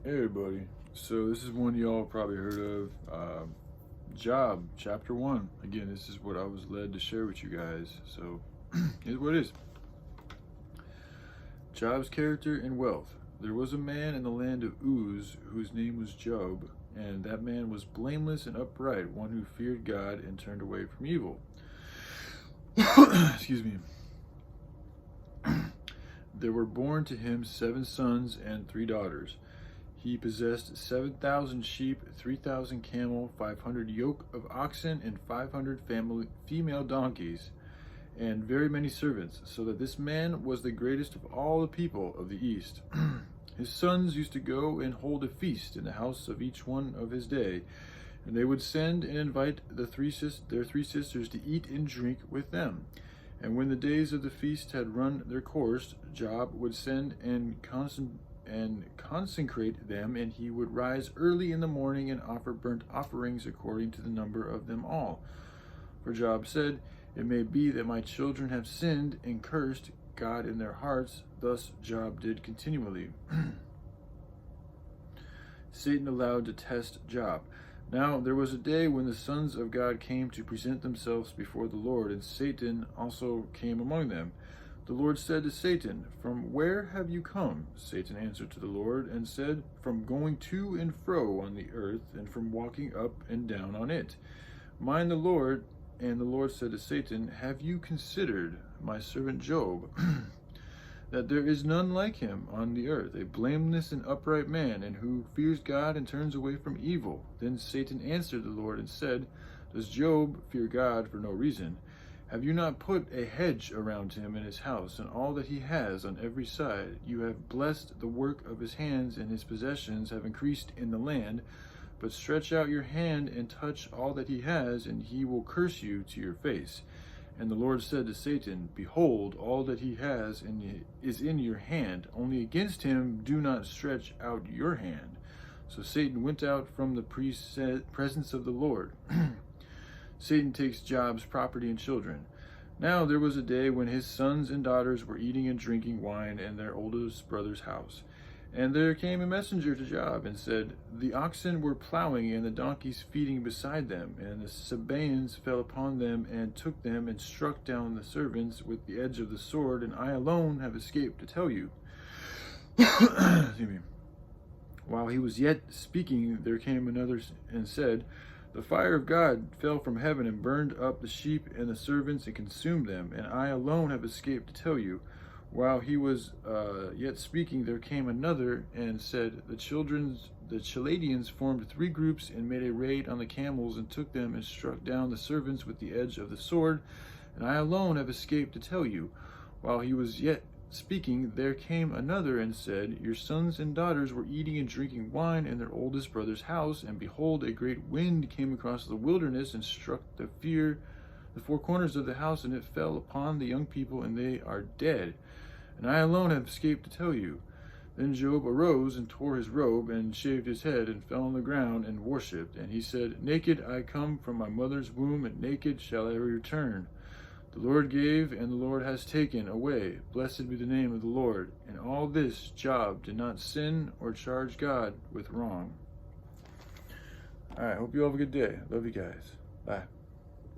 Hey everybody, so this is one y'all probably heard of, Job, chapter 1. Again, this is what I was led to share with you guys, so here's what it is. Job's character and wealth. There was a man in the land of Uz whose name was Job, and that man was blameless and upright, one who feared God and turned away from evil. Excuse me. There were born to him 7 sons and 3 daughters. He possessed 7,000 sheep, 3,000 camel, 500 yoke of oxen, and 500 female donkeys, and very many servants, so that this man was the greatest of all the people of the East. His sons used to go and hold a feast in the house of each one of his day, and they would send and invite their 3 sisters to eat and drink with them. And when the days of the feast had run their course, Job would send and consecrate them, and he would rise early in the morning and offer burnt offerings according to the number of them all. For Job said, "It may be that my children have sinned and cursed God in their hearts." Thus Job did continually. Satan allowed to test Job. Now there was a day when the sons of God came to present themselves before the Lord, and Satan also came among them. The Lord said to Satan, "From where have you come?" Satan answered to the Lord and said, "From going to and fro on the earth, and from walking up and down on it." Mind the Lord. And the Lord said to Satan, "Have you considered my servant Job, that there is none like him on the earth, a blameless and upright man, and who fears God and turns away from evil?" Then Satan answered the Lord and said, "Does Job fear God for no reason? Have you not put a hedge around him and his house and all that he has on every side? You have blessed the work of his hands, and his possessions have increased in the land. But stretch out your hand and touch all that he has, and he will curse you to your face." And the Lord said to Satan, "Behold, all that he has is in your hand. Only against him do not stretch out your hand." So Satan went out from the presence of the Lord. Satan takes Job's property and children. Now there was a day when his sons and daughters were eating and drinking wine in their oldest brother's house. And there came a messenger to Job and said, "The oxen were plowing and the donkeys feeding beside them, and the Sabaeans fell upon them and took them and struck down the servants with the edge of the sword, and I alone have escaped to tell you." Excuse me. While he was yet speaking, there came another and said, "The fire of God fell from heaven and burned up the sheep and the servants and consumed them, and I alone have escaped to tell you." While he was yet speaking, there came another and said, the Chaldeans formed 3 groups and made a raid on the camels and took them and struck down the servants with the edge of the sword, and I alone have escaped to tell you." While he was yet speaking, there came another and said, "Your sons and daughters were eating and drinking wine in their oldest brother's house, and behold, a great wind came across the wilderness and struck the 4 corners of the house, and it fell upon the young people, and they are dead. And I alone have escaped to tell you." Then Job arose and tore his robe and shaved his head and fell on the ground and worshipped. And he said, "Naked I come from my mother's womb, and naked shall I return. The Lord gave, and the Lord has taken away. Blessed be the name of the Lord." In all this Job did not sin or charge God with wrong. All right, hope you all have a good day. Love you guys. Bye.